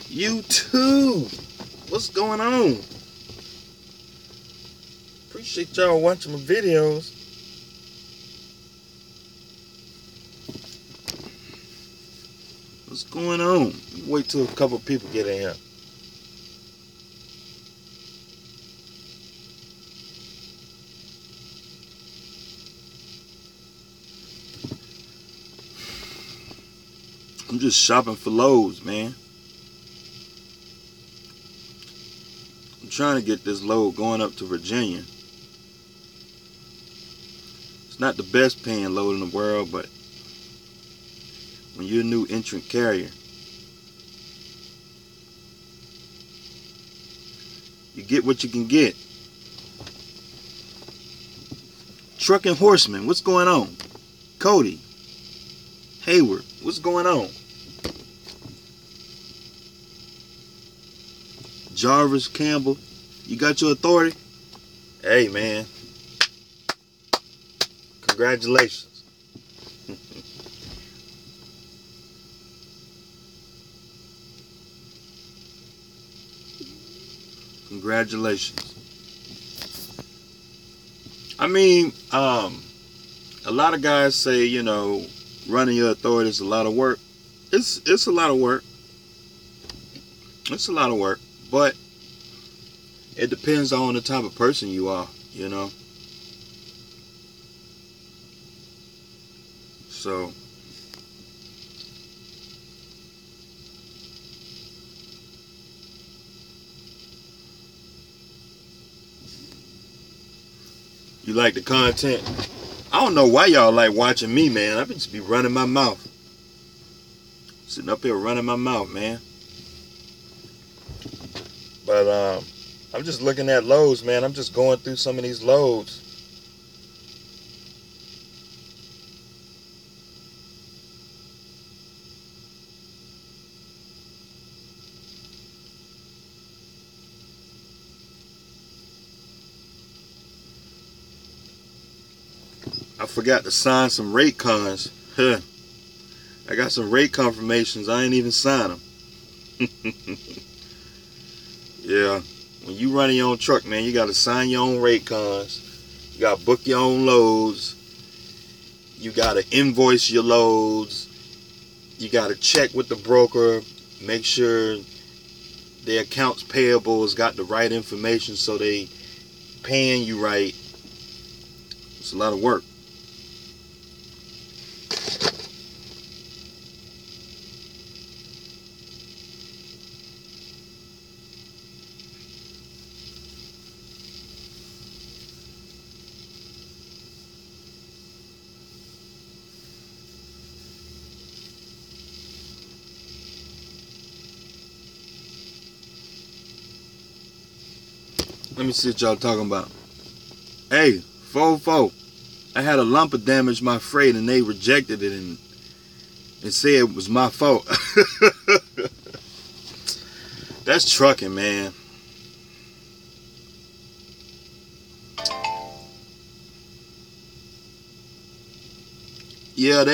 YouTube, what's going on? Appreciate y'all watching my videos. What's going on? Wait till a couple people get in here. I'm just shopping for loads, man. I'm trying to get this load going up to Virginia. It's not the best paying load in the world, but when you're a new entrant carrier, you get what you can get. Trucking Horseman, what's going on? Cody, Hayward, what's going on? Jarvis Campbell, you got your authority? Hey, man. Congratulations. Congratulations. I mean, a lot of guys say, you know, running your authority is a lot of work. It's a lot of work. It's a lot of work. But it depends on the type of person you are, you know. So you like the content? I don't know why y'all like watching me, man. I just be running my mouth. Sitting up here running my mouth, man. But I'm just looking at loads, man. I'm just going through some of these loads. I forgot to sign some rate cons. Huh. I got some rate confirmations. I ain't even sign them. Yeah. When you running your own truck, man, you got to sign your own rate cons. You got to book your own loads. You got to invoice your loads. You got to check with the broker. Make sure their accounts payable has got the right information so they paying you right. It's a lot of work. Let me see what y'all talking about. Hey, 4-4. I had a lumper damage my freight and they rejected it and said it was my fault. That's trucking, man. Yeah,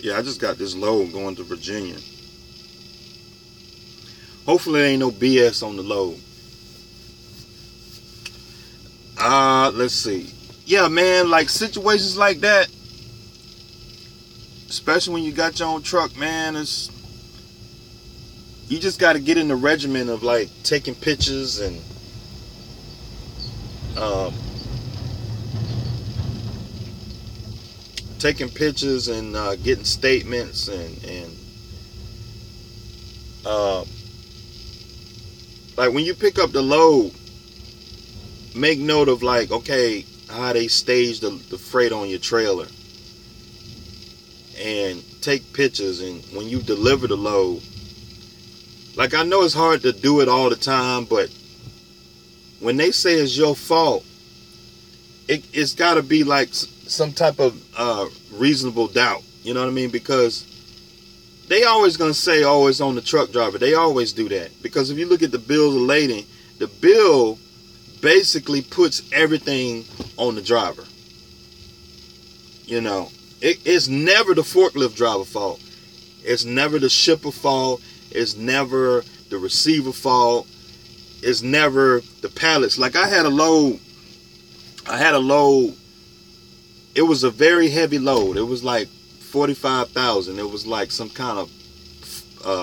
yeah, I just got this load going to Virginia. Hopefully there ain't no BS on the load. Let's see. Yeah, man, like situations like that, especially when you got your own truck, man, you just got to get in the regimen of like taking pictures and getting statements and like when you pick up the load, make note of like, okay, how they stage the freight on your trailer, and take pictures. And when you deliver the load, like, I know it's hard to do it all the time, but when they say it's your fault, it's got to be like some type of reasonable doubt. You know what I mean? Because they always going to say, oh, it's on the truck driver. They always do that. Because if you look at the bills of lading, the bill basically puts everything on the driver. You know, it's never the forklift driver fault. It's never the shipper fault. It's never the receiver fault. It's never the pallets. Like I had a load. It was a very heavy load. It was like 45,000. It was like some kind of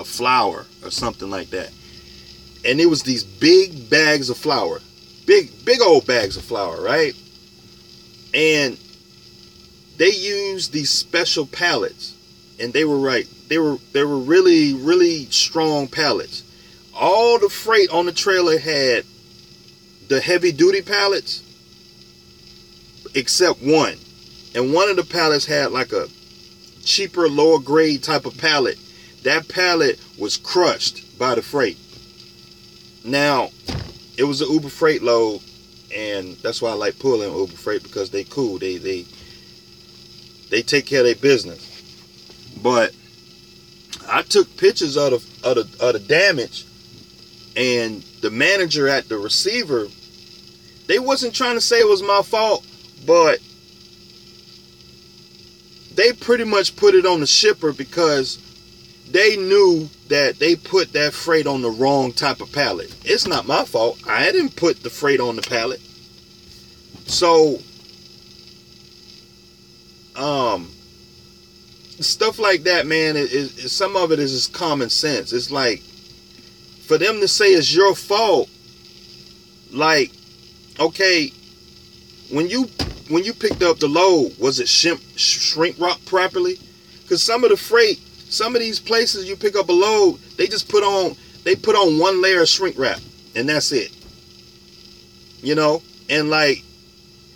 flour or something like that. And it was these big bags of flour. Big old bags of flour, right? And they used these special pallets. And they were really, really strong pallets. All the freight on the trailer had the heavy duty pallets except one. And one of the pallets had like a cheaper, lower grade type of pallet. That pallet was crushed by the freight. Now, it was an Uber Freight load, and that's why I like pulling Uber Freight, because they cool. They take care of their business. But I took pictures of the damage, and the manager at the receiver, they wasn't trying to say it was my fault, but they pretty much put it on the shipper because they knew that they put that freight on the wrong type of pallet. It's not my fault. I didn't put the freight on the pallet. So, stuff like that, man, some of it is just common sense. It's like, for them to say it's your fault, like, okay, when you picked up the load, was it shrink wrap properly? Because some of the freight, some of these places you pick up a load, they just put on one layer of shrink wrap, and that's it. You know? And like,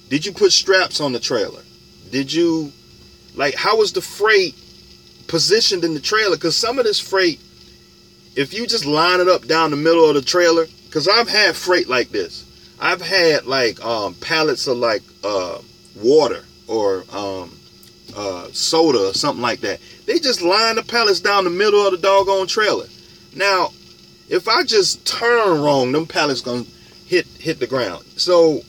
did you put straps on the trailer? Did you, like, how was the freight positioned in the trailer? Because some of this freight, if you just line it up down the middle of the trailer, because I've had freight like this. I've had like pallets of like water or soda or something like that. They just line the pallets down the middle of the doggone trailer. Now, if I just turn wrong, them pallets gonna hit the ground. So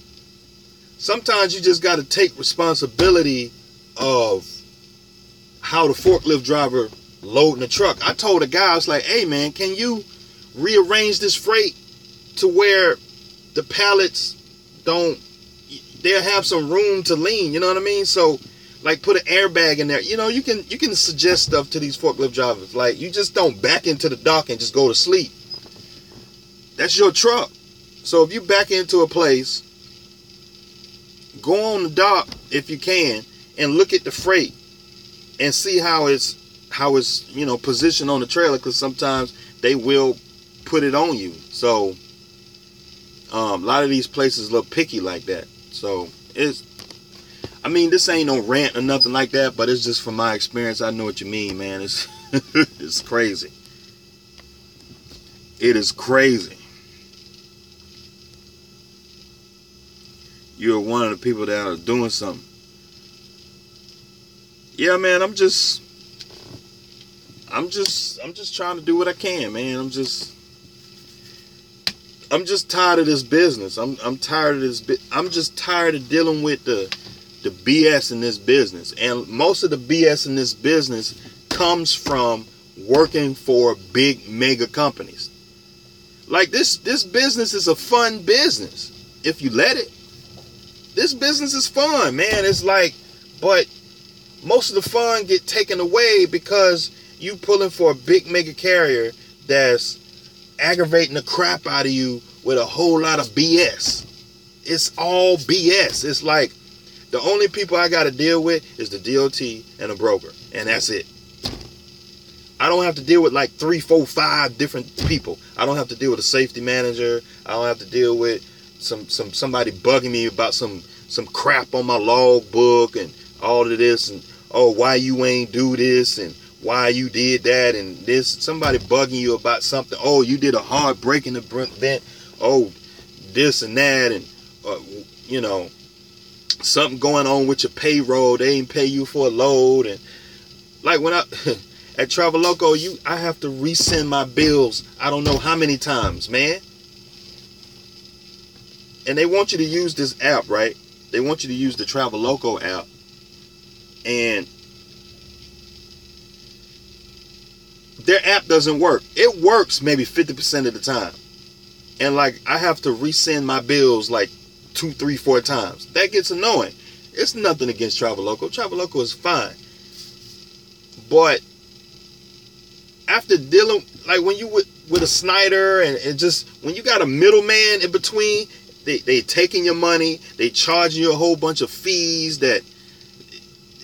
sometimes you just got to take responsibility of how the forklift driver loading the truck. I told a guy, I was like, hey man, can you rearrange this freight to where the pallets they'll have some room to lean, you know what I mean? So like put an airbag in there. You know, you can suggest stuff to these forklift drivers. Like, you just don't back into the dock and just go to sleep. That's your truck. So if you back into a place, go on the dock if you can and look at the freight and see how it's you know, positioned on the trailer, because sometimes they will put it on you. So a lot of these places look picky like that. So I mean, this ain't no rant or nothing like that, but it's just from my experience. I know what you mean, man. It's it's crazy. It is crazy. You're one of the people that are doing something. Yeah, man, I'm just trying to do what I can, man. I'm just tired of this business. I'm tired of this. I'm just tired of dealing with the BS in this business. And most of the BS in this business comes from working for big mega companies. Like this business is a fun business if you let it. This business is fun, man. It's like, but most of the fun get taken away because you pulling for a big mega carrier that's aggravating the crap out of you with a whole lot of BS. It's all BS. It's like, the only people I got to deal with is the DOT and a broker, and that's it. I don't have to deal with like 3, 4, 5 different people. I don't have to deal with a safety manager. I don't have to deal with somebody bugging me about some crap on my log book and all of this, and oh, why you ain't do this and why you did that, and this, somebody bugging you about something. Oh, you did a hard break in the vent. Oh, this and that, and you know, something going on with your payroll. They ain't pay you for a load. And like when I at Traveloco, I have to resend my bills I don't know how many times, man. and they want you to use this app, right? They want you to use the Traveloka app, and their app doesn't work. It works maybe 50% of the time. And like, I have to resend my bills like 2, 3, 4 times. That gets annoying. It's nothing against Traveloka. Traveloka is fine. But after dealing, like when you with a Snyder and just when you got a middleman in between, they taking your money, they charging you a whole bunch of fees that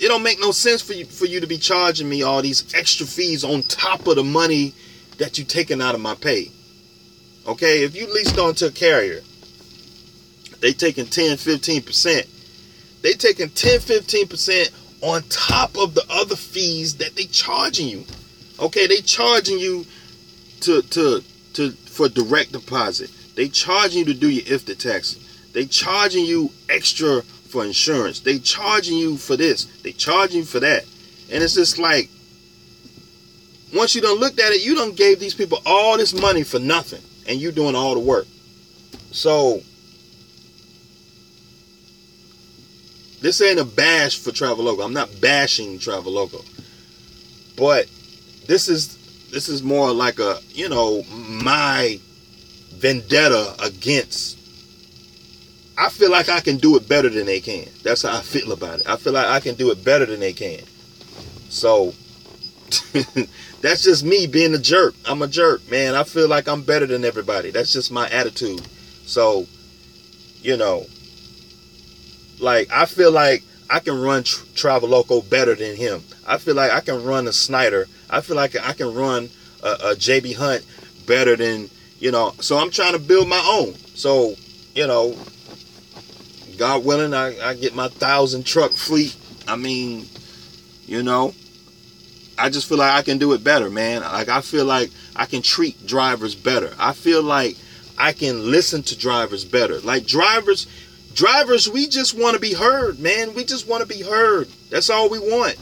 it don't make no sense for you to be charging me all these extra fees on top of the money that you taking out of my pay. Okay, if you leased onto a carrier, they taking 10, 15%. They taking 10, 15% on top of the other fees that they charging you. Okay, they charging you for direct deposit. They charging you to do your IFTA tax. They charging you extra for insurance. They charging you for this. They charging you for that. And it's just like, once you done looked at it, you done gave these people all this money for nothing. And you doing all the work. So, this ain't a bash for Traveloka. I'm not bashing Traveloka. But this is more like a, my vendetta against. I feel like I can do it better than they can. That's how I feel about it. I feel like I can do it better than they can. So, that's just me being a jerk. I'm a jerk, man. I feel like I'm better than everybody. That's just my attitude. So, like, I feel like I can run Traveloka better than him. I feel like I can run a Snyder. I feel like I can run a JB Hunt better than, So I'm trying to build my own. So, God willing, I get my 1,000 truck fleet. I mean, I just feel like I can do it better, man. Like, I feel like I can treat drivers better. I feel like I can listen to drivers better. Like, drivers, we just want to be heard, man. We just want to be heard. That's all we want.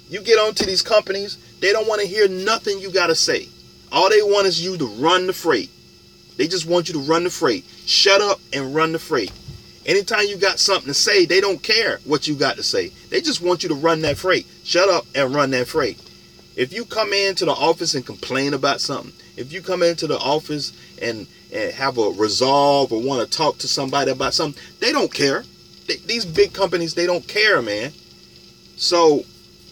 You get onto these companies, they don't want to hear nothing you got to say. All they want is you to run the freight. They just want you to run the freight. Shut up and run the freight. Anytime you got something to say, they don't care what you got to say. They just want you to run that freight. Shut up and run that freight. If you come into the office and complain about something, if you come into the office and have a resolve or want to talk to somebody about something, they don't care. These big companies, they don't care, man. So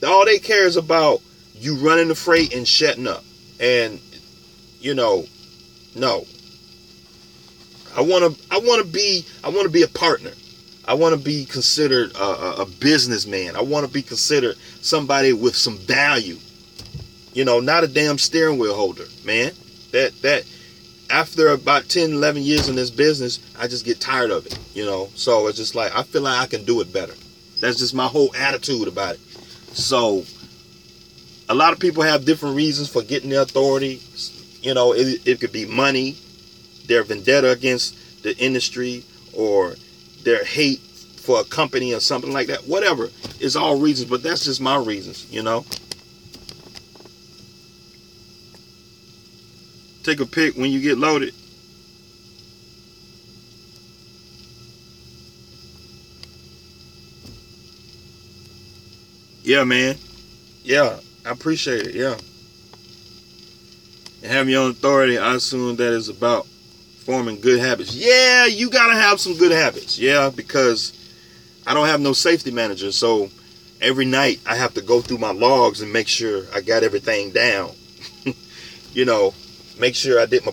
all they care is about you running the freight and shutting up. And, no. I want to be a partner. I want to be considered a businessman. I want to be considered somebody with some value. Not a damn steering wheel holder, man. That after about 10, 11 years in this business, I just get tired of it, So it's just like, I feel like I can do it better. That's just my whole attitude about it. So a lot of people have different reasons for getting their authority. It could be money, their vendetta against the industry, or their hate for a company or something like that. Whatever. It's all reasons, but that's just my reasons, Take a pic when you get loaded. Yeah, man. Yeah, I appreciate it. Yeah. And having your own authority, I assume that is about forming good habits. Yeah, you gotta have some good habits. Yeah, because I don't have no safety manager, so every night I have to go through my logs and make sure I got everything down. Make sure I did my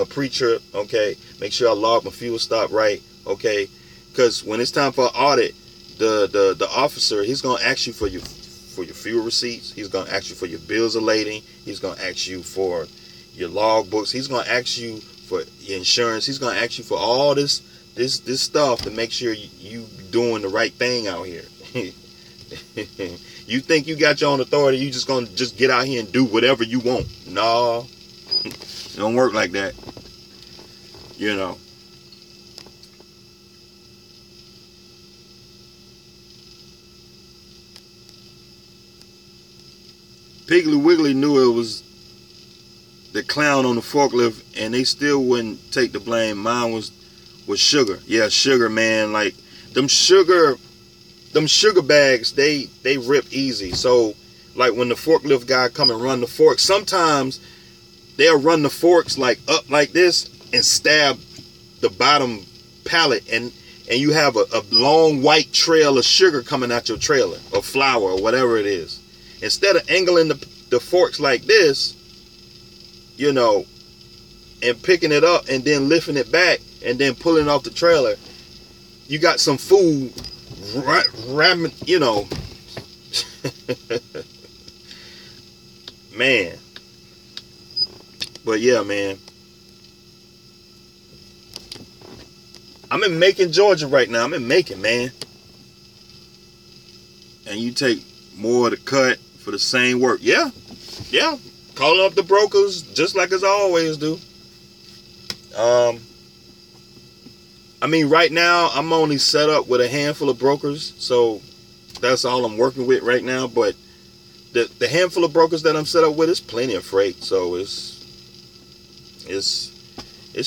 pre-trip, okay? Make sure I logged my fuel stop right, okay? Because when it's time for an audit, the officer, he's gonna ask you for your fuel receipts. He's gonna ask you for your bills of lading. He's gonna ask you for your log books. He's gonna ask you for your insurance. He's gonna ask you for all this stuff to make sure you doing the right thing out here. You think you got your own authority? You just gonna get out here and do whatever you want? No. It don't work like that. Piggly Wiggly knew it was the clown on the forklift, and they still wouldn't take the blame. Mine was with sugar. Yeah, sugar, man. Like them sugar bags, they rip easy. So like when the forklift guy come and run the forks, sometimes they'll run the forks like up like this and stab the bottom pallet, and you have a long white trail of sugar coming out your trailer, or flour, or whatever it is. Instead of angling the forks like this, you know, and picking it up and then lifting it back and then pulling it off the trailer, you got some food ramming, you know. Man. But yeah, man. I'm in Macon, Georgia right now. I'm in Macon, man. And you take more of the cut for the same work. Yeah. Yeah. Calling up the brokers just like as I always do. I mean, right now, I'm only set up with a handful of brokers. So that's all I'm working with right now. But the handful of brokers that I'm set up with is plenty of freight. So it's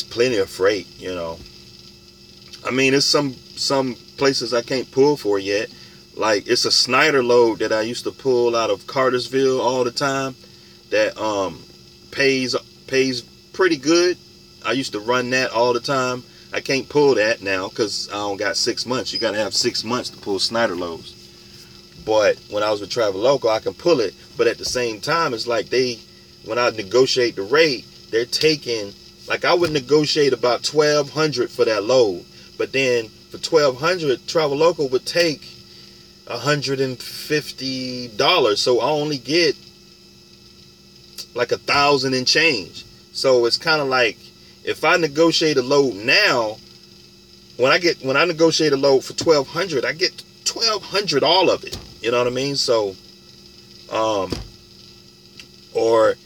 plenty of freight, you know. I mean, it's some places I can't pull for yet. Like, it's a Snyder load that I used to pull out of Cartersville all the time that pays pretty good. I used to run that all the time. I can't pull that now because I don't got 6 months. You got to have 6 months to pull Snyder loads. But when I was with Travel Local, I can pull it. But at the same time, it's like when I negotiate the rate, they're taking, like I would negotiate about $1,200 for that load. But then for $1,200, Travel Local would take $150. So I only get like 1,000 and change. So it's kind of like, if I negotiate a load now, when I negotiate a load for $1,200, I get $1,200 all of it. You know what I mean? So, or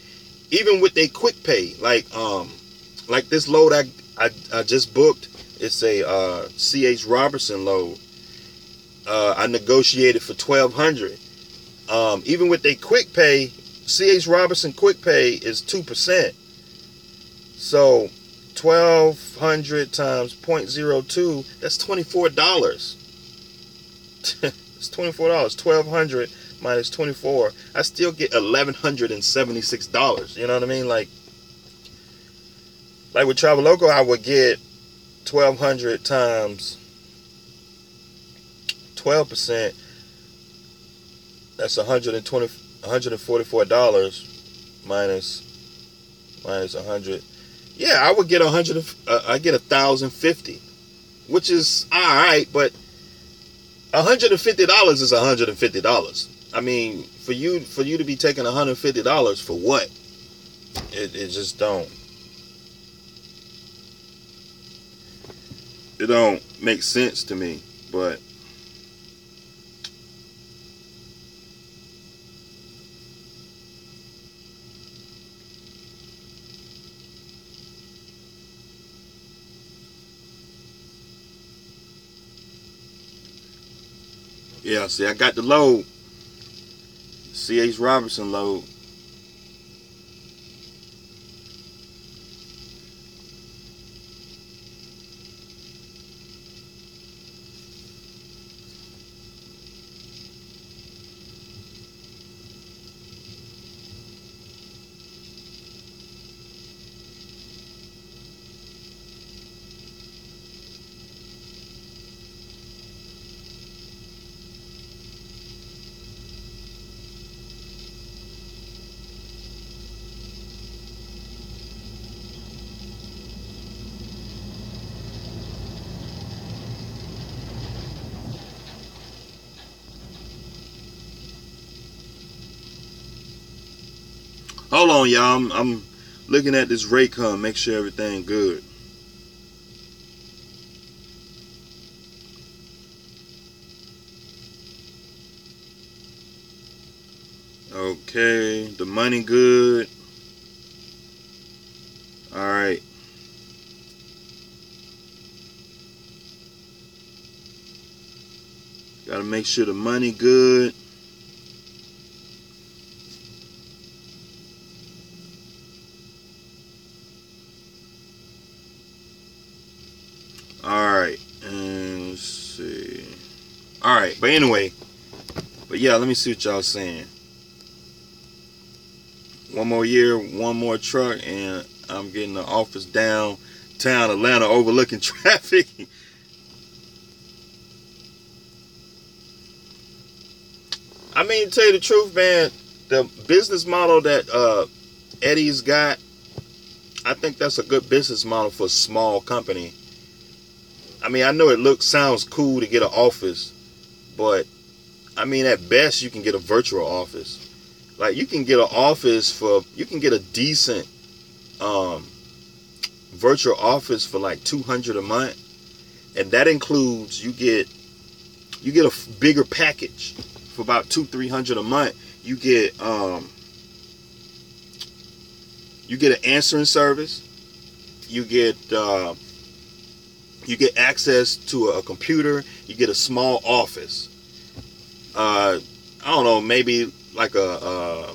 even with a quick pay, like this load I just booked. It's a C.H. Robertson load. I negotiated for $1,200. Even with a quick pay, C.H. Robertson quick pay is 2%. So 1,200 times 0.02, that's $24. It's $24. 1,200 minus 24, I still get $1,176. You know what I mean? Like with Travel Local, I would get 1,200 times 12%. That's $144 minus 100. Yeah, I would get I get $1,050, which is all right, but $150 is $150. I mean, for you to be taking $150 for what? It just don't. It don't make sense to me, but yeah, see, I got the load. C.H. Robertson load. Hold on, y'all. I'm looking at this Raycon, make sure everything good. Okay, the money good. All right. Got to make sure the money good. Alright. Let's see. Alright, but anyway. But yeah, let me see what y'all saying. One more year, one more truck, and I'm getting the office downtown Atlanta overlooking traffic. I mean, to tell you the truth, man, the business model that Eddie's got, I think that's a good business model for a small company. I mean, I know it sounds cool to get an office, but I mean, at best, you can get a virtual office. Like, you can get an office you can get a decent virtual office for like $200 a month, and that includes you get a bigger package for about $200-300 a month. You get an answering service. You get access to a computer. You get a small office. I don't know, maybe like a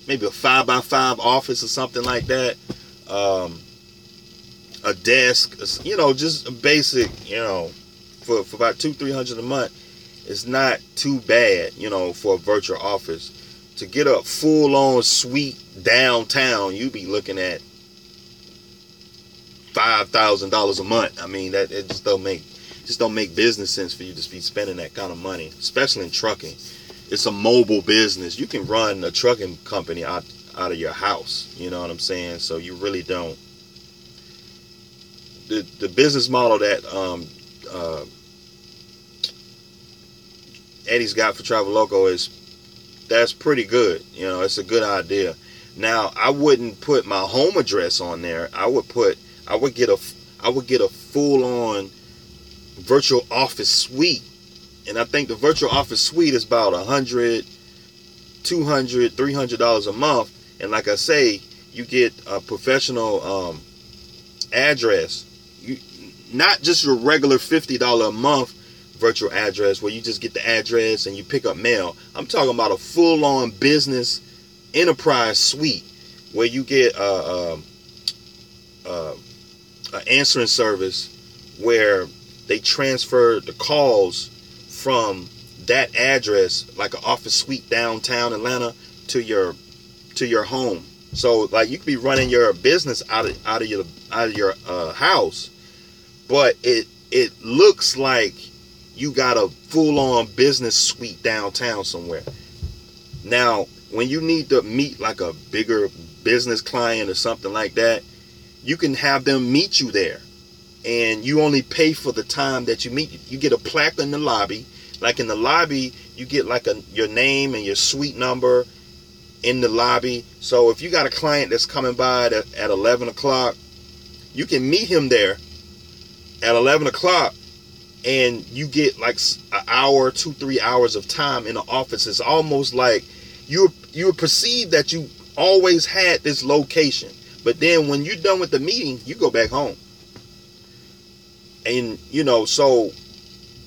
5x5 office or something like that. A desk, just a basic, for about $200-300 a month. It's not too bad, for a virtual office. To get a full-on suite downtown, you'd be looking at $5,000 a month. I mean, that it just don't make business sense for you to be spending that kind of money, especially in trucking. It's a mobile business. You can run a trucking company out of your house. You know what I'm saying? So you really don't. The business model that Eddie's got for Traveloco that's pretty good. It's a good idea. Now, I wouldn't put my home address on there. I would get a full-on virtual office suite. And I think the virtual office suite is about $100, $200, $300 a month. And like I say, you get a professional address. Not just your regular $50 a month virtual address where you just get the address and you pick up mail. I'm talking about a full-on business enterprise suite where you get an answering service where they transfer the calls from that address, like an office suite downtown Atlanta, to your home. So like you could be running your business out of your house, but it looks like you got a full-on business suite downtown somewhere. Now, when you need to meet like a bigger business client or something like that, you can have them meet you there. And you only pay for the time that you meet. You get a plaque in the lobby. Like in the lobby, you get like your name and your suite number in the lobby. So if you got a client that's coming by at 11 o'clock, you can meet him there at 11 o'clock. And you get like an hour, 2-3 hours of time in the office. It's almost like you would perceive that you always had this location. But then when you're done with the meeting, you go back home. And, so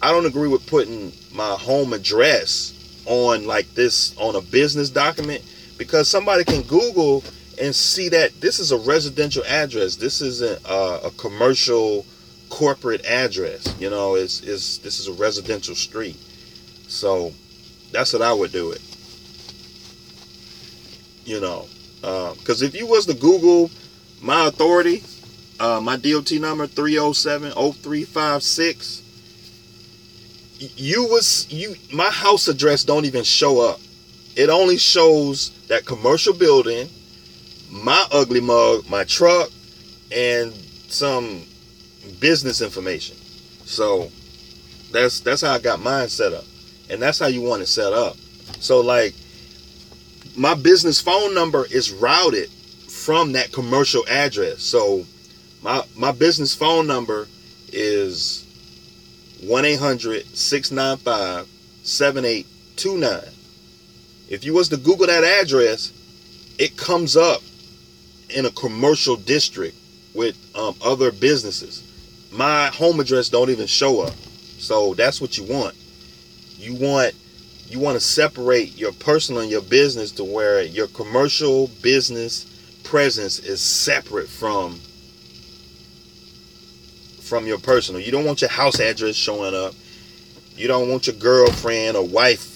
I don't agree with putting my home address on like this on a business document, because somebody can Google and see that this is a residential address. This isn't a commercial corporate address. This is a residential street. So that's what I would do it. Because if you was to Google my authority, my DOT number 307-0356, my house address don't even show up. It only shows that commercial building, my ugly mug, my truck, and some business information. So that's how I got mine set up, and that's how you want it set up. So like my business phone number is routed from that commercial address. So my business phone number is 1-800-695-7829. If you was to Google that address, it comes up in a commercial district with other businesses. My home address don't even show up. So that's what you want. You want to separate your personal and your business to where your commercial business presence is separate from from your personal. You don't want your house address showing up. You don't want your girlfriend or wife.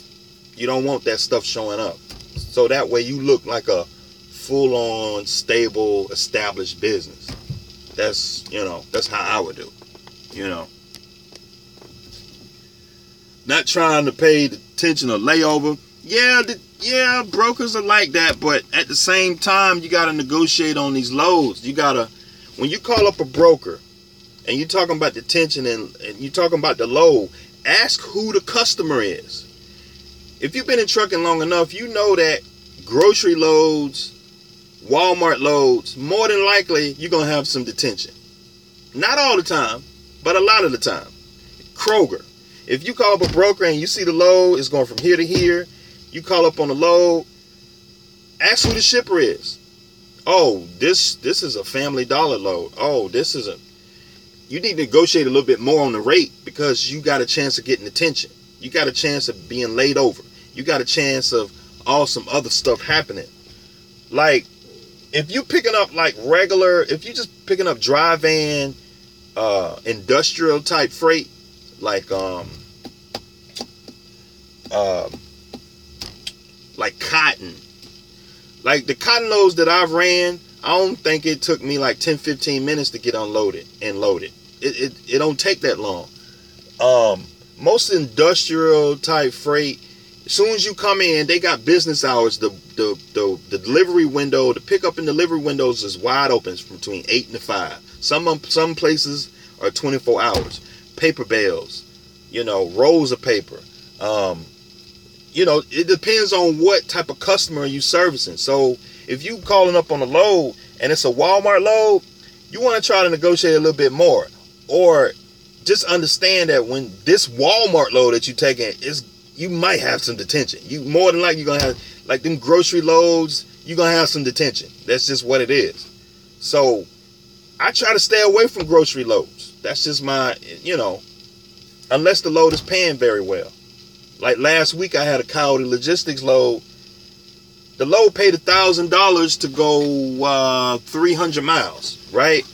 You don't want that stuff showing up. So that way you look like a full-on, stable, established business. That's, that's how I would do. Not trying to pay attention or layover. Yeah, brokers are like that, but at the same time, you got to negotiate on these loads. When you call up a broker and you're talking about the tension and you're talking about the load, ask who the customer is. If you've been in trucking long enough, you know that grocery loads, Walmart loads, more than likely, you're going to have some detention. Not all the time, but a lot of the time. Kroger. If you call up a broker and you see the load is going from here to here, you call up on the load, ask who the shipper is. Oh, this is a Family Dollar load. Oh, you need to negotiate a little bit more on the rate because you got a chance of getting attention. You got a chance of being laid over. You got a chance of some other stuff happening. Like, if you picking up if you just picking up dry van, industrial type freight, like cotton. Like the cotton loads that I've ran, I don't think it took me like 10-15 minutes to get unloaded and loaded. It don't take that long. Most industrial type freight, as soon as you come in, they got business hours. The delivery window, the pickup and delivery windows is wide open. It's between 8 and 5. Some places are 24 hours. Paper bales, rolls of paper. It depends on what type of customer you servicing. So if you calling up on a load and it's a Walmart load, you want to try to negotiate a little bit more. Or just understand that when this Walmart load that you taking you might have some detention. You more than likely you're gonna have, like them grocery loads, you're gonna have some detention. That's just what it is. So I try to stay away from grocery loads. That's just my, unless the load is paying very well. Like last week I had a Coyote Logistics load. The load paid $1,000 to go 300 miles, right?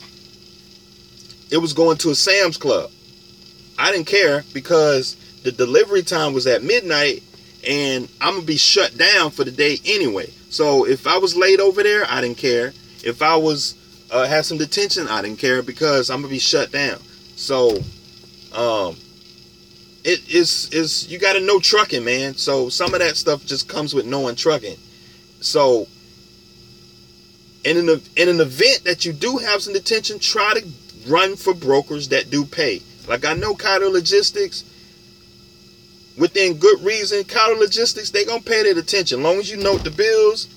It was going to a Sam's Club. I didn't care because the delivery time was at midnight and I'm going to be shut down for the day anyway. So if I was late over there, I didn't care. If I was had some detention, I didn't care because I'm going to be shut down. So it is you got to know trucking, man. So some of that stuff just comes with knowing trucking. So in an event that you do have some detention, try to run for brokers that do pay. Like I know Coyote Logistics, within good reason, Coyote Logistics, they gonna pay their detention. As long as you note the bills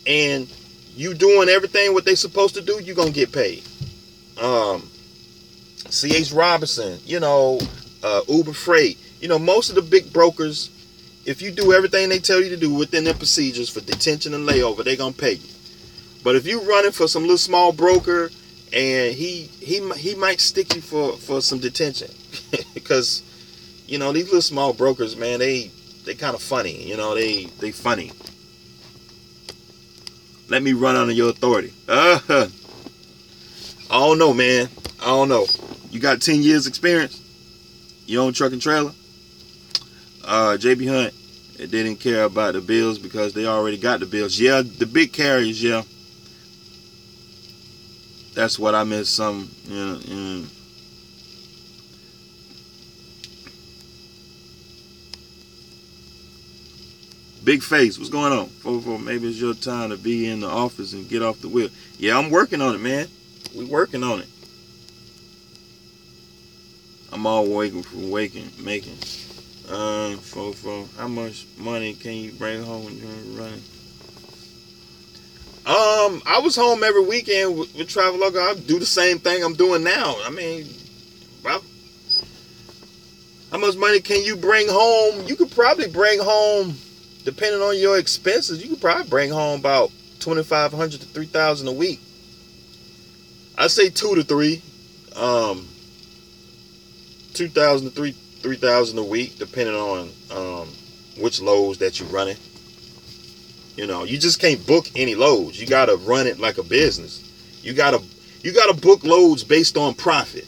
and you doing everything what they supposed to do, you gonna get paid. C.H. Robinson, Uber Freight, most of the big brokers, if you do everything they tell you to do within their procedures for detention and layover, they gonna pay you. But if you running for some little small broker and he might stick you for some detention because these little small brokers, man, they kind of funny. They funny. Let me run under your authority. I don't know, man. I don't know. You got 10 years experience? You own truck and trailer? JB Hunt, it didn't care about the bills because they already got the bills. Yeah, the big carriers, yeah. That's what I miss some, Big Face, what's going on? 444, maybe it's your time to be in the office and get off the wheel. Yeah, I'm working on it, man. We working on it. I'm all making. 444, how much money can you bring home when you're running? I was home every weekend with Traveloka. I do the same thing I'm doing now. I mean, well, how much money can you bring home? You could probably bring home, depending on your expenses, you could probably bring home about $2,500 to $3,000 a week. I say 2 to 3, 2,000 to 3,000 a week, depending on which loads that you're running. You just can't book any loads. You gotta run it like a business. You gotta book loads based on profit.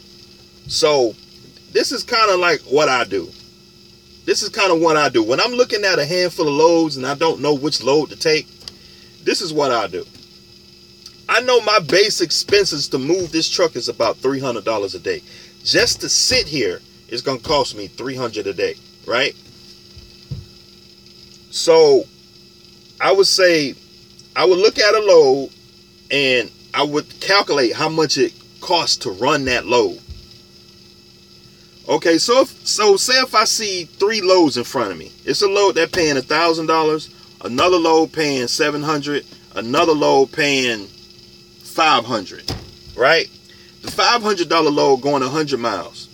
So this is kind of like what I do. This is kind of what I do. When I'm looking at a handful of loads and I don't know which load to take, this is what I do. I know my base expenses to move this truck is about $300 a day. Just to sit here is going to cost me $300 a day, right? So I would say I would look at a load and I would calculate how much it costs to run that load. Okay, so say if I see 3 loads in front of me, it's a load that paying $1,000, another load paying $700, another load paying $500, right? The $500 load going 100 miles.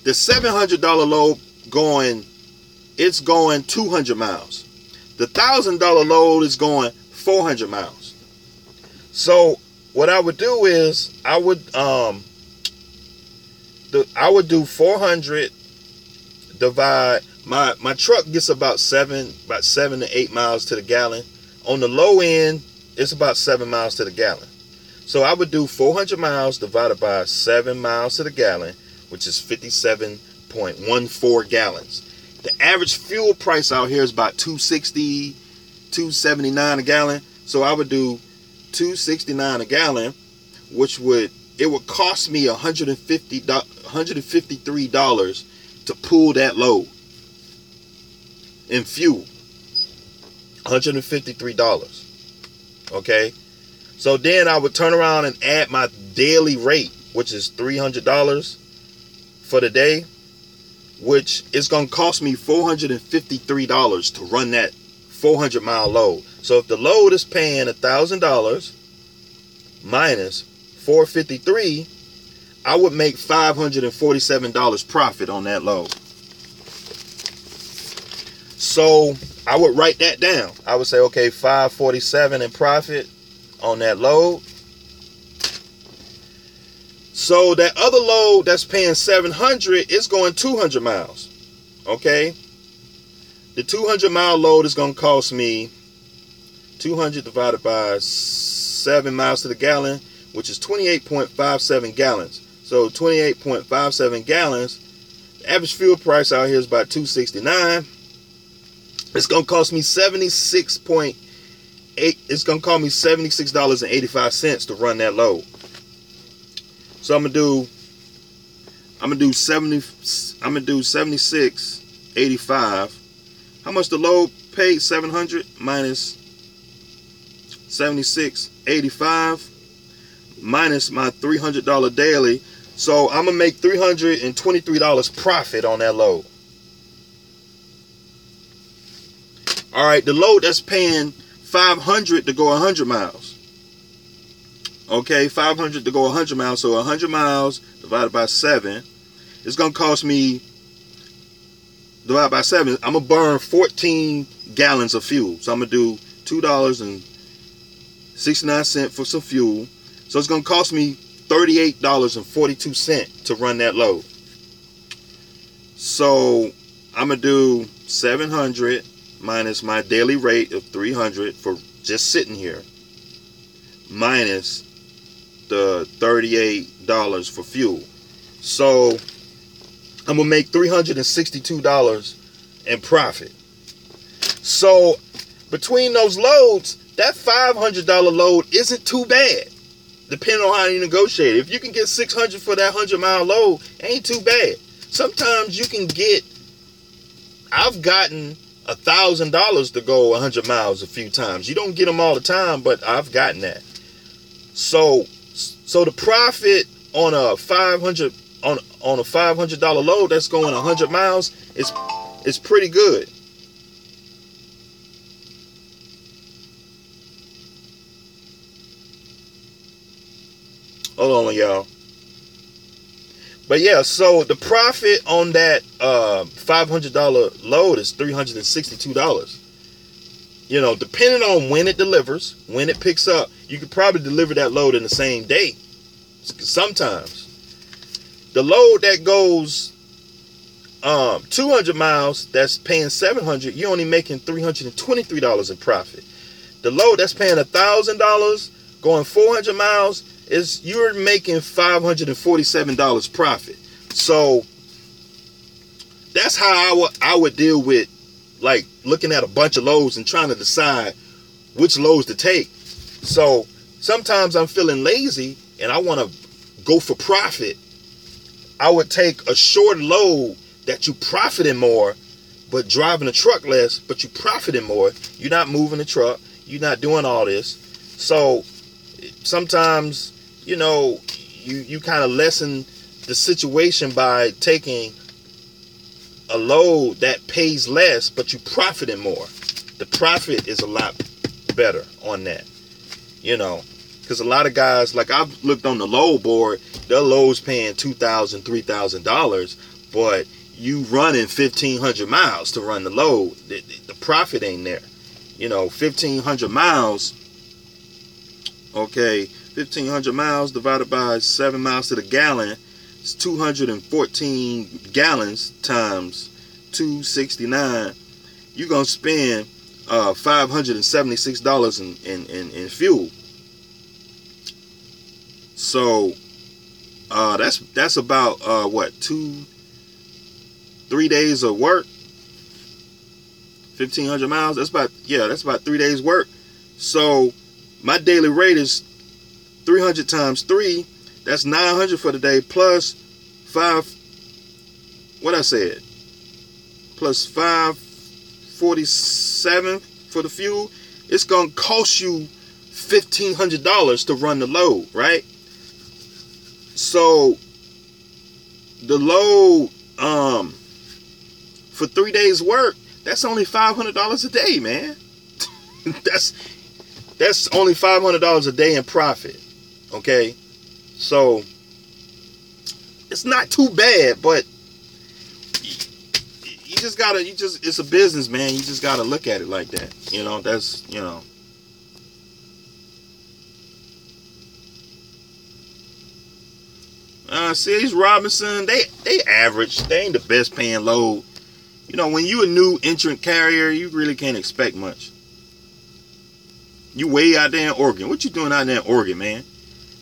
The $700 load it's going 200 miles. The $1,000 load is going 400 miles. So what I would do is I would do 400 divide my truck gets about 7 to 8 miles to the gallon. On the low end, it's about 7 miles to the gallon. So I would do 400 miles divided by 7 miles to the gallon, which is 57.14 gallons. The average fuel price out here is about $2.60, $2.79 a gallon. So I would do $2.69 a gallon, which would cost me $153 to pull that load in fuel. $153. Okay, so then I would turn around and add my daily rate, which is $300 for the day, which is going to cost me $453 to run that 400-mile load. So if the load is paying $1,000 minus $453, I would make $547 profit on that load. So I would write that down. I would say, okay, $547 in profit on that load. So that other load that's paying $700 is going 200 miles. Okay, the 200-mile load is going to cost me 200 divided by 7 miles to the gallon, which is 28.57 gallons. So 28.57 gallons. The average fuel price out here is about $2.69. It's gonna cost me $76.85 to run that load. So I'm gonna do $76.85. How much the load paid? $700 minus $76.85 minus my $300 daily. So I'm gonna make $323 profit on that load. All right, the load that's paying $500 to go 100 miles. Okay, $500 to go 100 miles. So 100 miles divided by 7. It's gonna cost me, divided by 7. I'm gonna burn 14 gallons of fuel. So I'm gonna do $2.69 for some fuel. So it's going to cost me $38.42 to run that load. So I'm going to do 700 minus my daily rate of 300 for just sitting here, minus the $38 for fuel. So I'm going to make $362 in profit. So between those loads, that $500 load isn't too bad, depending on how you negotiate. If you can get $600 for that 100-mile load, ain't too bad. Sometimes you can get, I've gotten $1,000 to go 100 miles a few times. You don't get them all the time, but I've gotten that. So the profit on a $500 load that's going 100 miles is pretty good. Hold on, y'all. But yeah, so the profit on that $500 load is $362. You know, depending on when it delivers, when it picks up, you could probably deliver that load in the same day. Sometimes. The load that goes 200 miles, that's paying $700, you're only making $323 in profit. The load that's paying $1,000, going 400 miles, you're making $547 profit. So that's how I would deal with, like, looking at a bunch of loads and trying to decide which loads to take. So sometimes I'm feeling lazy and I want to go for profit. I would take a short load that you profiting more, but driving a truck less, but you profiting more. You're not moving the truck. You're not doing all this. So sometimes, you know, you kind of lessen the situation by taking a load that pays less, but you profiting more. The profit is a lot better on that, you know, because a lot of guys, like, I've looked on the load board, their load's paying $2,000, $3,000, but you running 1,500 miles to run the load. The profit ain't there. You know, 1,500 miles, okay, 1,500 miles divided by 7 miles to the gallon, it's 214 gallons times 269. You're going to spend $576 in fuel. So that's about what, 2-3 days of work. 1,500 miles, that's about 3 days work. So my daily rate is 300 times 3, that's 900 for the day, plus 547 for the fuel. It's gonna cost you $1,500 to run the load, right? So the load for 3 days work, that's only $500 a day, man. that's only $500 a day in profit. Okay, so it's not too bad, but you just gotta, it's a business, man. You just gotta look at it like that. You know, that's, you know. C.H. Robinson, they average. They ain't the best paying load. You know, when you a new entrant carrier, you really can't expect much. You way out there in Oregon. What you doing out there in Oregon, man?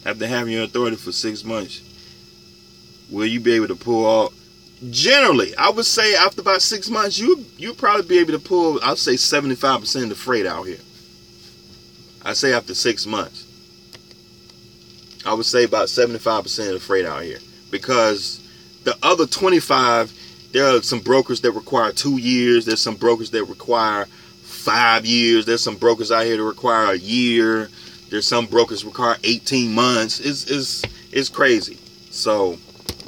After having your authority for 6 months, will you be able to pull off? Generally, I would say after about 6 months, you'll probably be able to pull, I'd say 75% of the freight out here. I say after 6 months. I would say about 75% of the freight out here. Because the other 25, there are some brokers that require 2 years. There's some brokers that require 5 years. There's some brokers out here that require a year. There's some brokers require 18 months. It's crazy. So,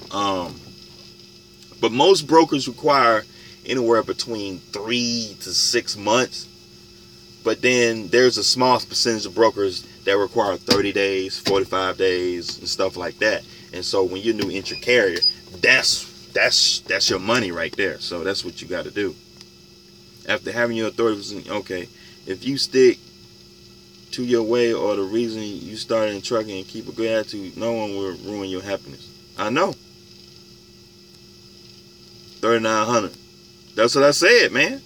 but most brokers require anywhere between 3 to 6 months. But then there's a small percentage of brokers that require 30 days, 45 days, and stuff like that. And so when you're a new entry carrier, that's your money right there. So that's what you got to do. After having your authority, okay, if you stick to your way or the reason you started in trucking and keep a good attitude, no one will ruin your happiness. I know. 3,900. That's what I said, man.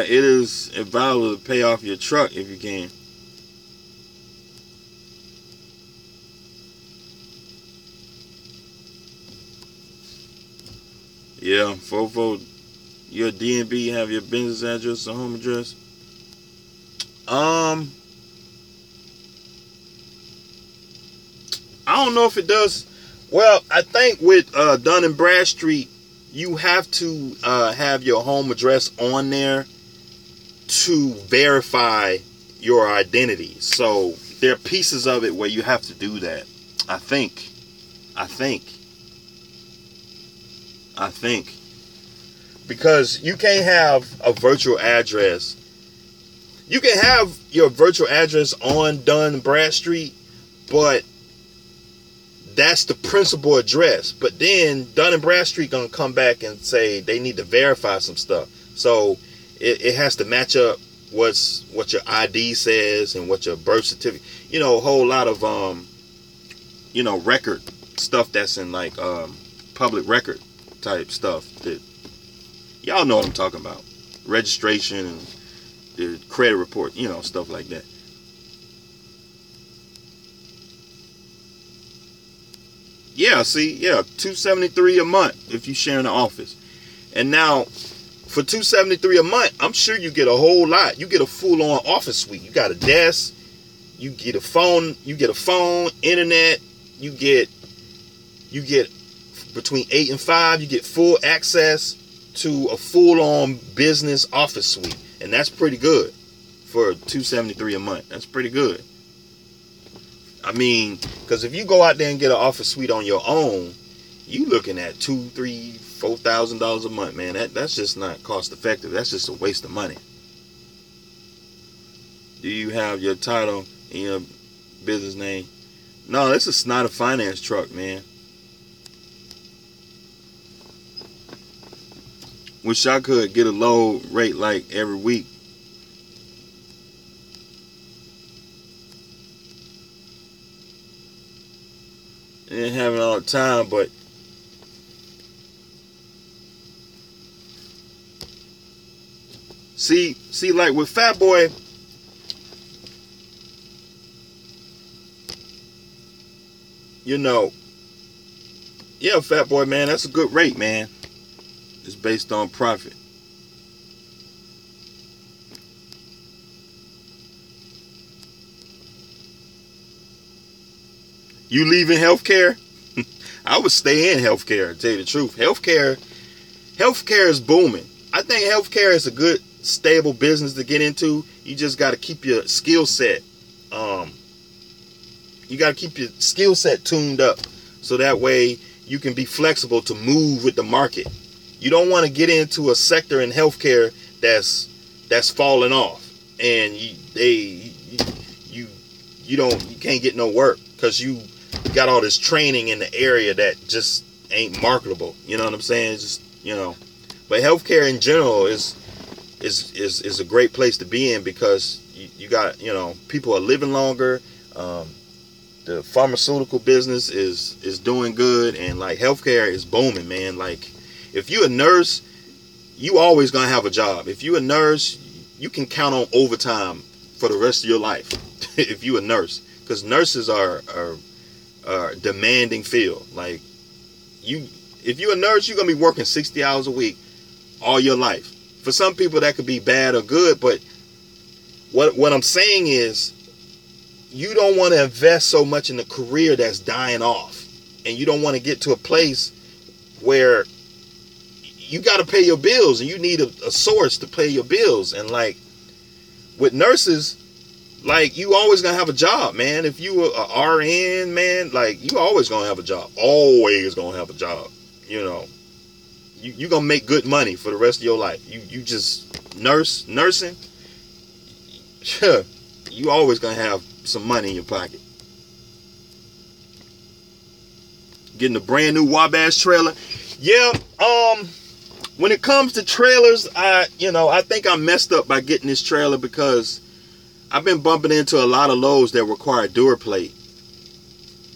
It is advisable to pay off your truck if you can. Yeah, Fofo, your DNB have your business address or home address? I don't know if it does. Well, I think with Dun and Bradstreet, you have to have your home address on there to verify your identity. So there are pieces of it where you have to do that. I think. Because you can't have a virtual address. You can have your virtual address on Dun and Bradstreet, but that's the principal address. But then Dun and Bradstreet gonna come back and say they need to verify some stuff. So it has to match up what your ID says and what your birth certificate. You know, a whole lot of record stuff that's in like public record type stuff. That y'all know what I'm talking about. Registration and the credit report, you know, stuff like that. Yeah, see, yeah, $273 a month if you share in the office. And now, for $273 a month, I'm sure you get a whole lot. You get a full-on office suite. You got a desk, you get a phone, internet, you get between 8 and 5, you get full access to a full-on business office suite. And that's pretty good for $273 a month. That's pretty good. I mean, because if you go out there and get an office suite on your own, you looking at $2,000, $3,000, $4,000 a month, man. That's just not cost effective. That's just a waste of money. Do you have your title and your business name? No, this is not a finance truck, man. Wish I could get a low rate like every week. Didn't have it all the time, but see, like with Fat Boy, you know, yeah, Fat Boy, man, that's a good rate, man. It's based on profit. You leaving healthcare? I would stay in healthcare, to tell you the truth. Healthcare is booming. I think healthcare is a good, stable business to get into. You just got to keep your skill set. You got to keep your skill set tuned up, so that way you can be flexible to move with the market. You don't want to get into a sector in healthcare that's falling off, and you can't get no work because you got all this training in the area that just ain't marketable. You know what I'm saying? It's just, you know, but healthcare in general is a great place to be in because you got, you know, people are living longer. The pharmaceutical business is doing good, and like healthcare is booming, man. Like if you're a nurse, you always gonna have a job. If you're a nurse, you can count on overtime for the rest of your life. If you're a nurse, because nurses are demanding field. Like if you're a nurse, you're gonna be working 60 hours a week all your life. For some people that could be bad or good, but what I'm saying is you don't want to invest so much in a career that's dying off, and you don't want to get to a place where you got to pay your bills and you need a source to pay your bills. And like with nurses, like you always gonna have a job, man. If you are a RN, man, like you always gonna have a job. Always gonna have a job. You know, you gonna make good money for the rest of your life. You just nursing. Sure, you always gonna have some money in your pocket. Getting a brand new Wabash trailer. Yeah, when it comes to trailers, I think I messed up by getting this trailer because I've been bumping into a lot of loads that require DuraPlate,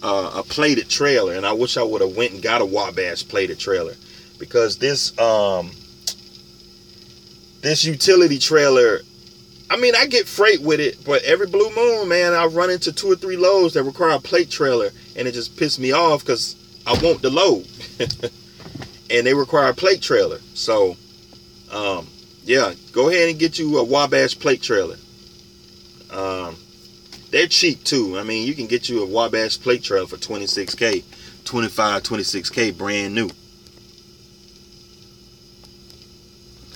a plated trailer, and I wish I would have went and got a Wabash plated trailer, because this utility trailer, I mean, I get freight with it, but every blue moon, man, I run into 2 or 3 loads that require a plate trailer, and it just pissed me off because I want the load. And they require a plate trailer. So, yeah, go ahead and get you a Wabash plate trailer. They're cheap too. I mean, you can get you a Wabash plate trailer for $26K, $26K brand new.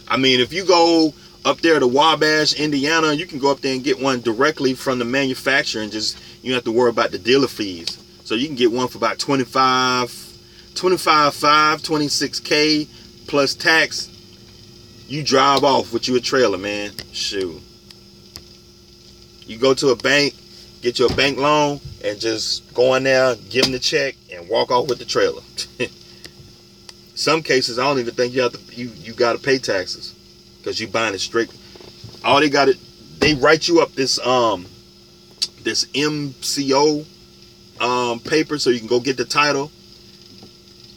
I mean, if you go up there to Wabash, Indiana, you can go up there and get one directly from the manufacturer, and just, you don't have to worry about the dealer fees. So you can get one for about $26K plus tax. You drive off with you a trailer, man. Shoot. You go to a bank, get you a bank loan, and just go in there, give them the check, and walk off with the trailer. Some cases, I don't even think you got to pay taxes, because you buying it straight. All they write you up this MCO paper, so you can go get the title,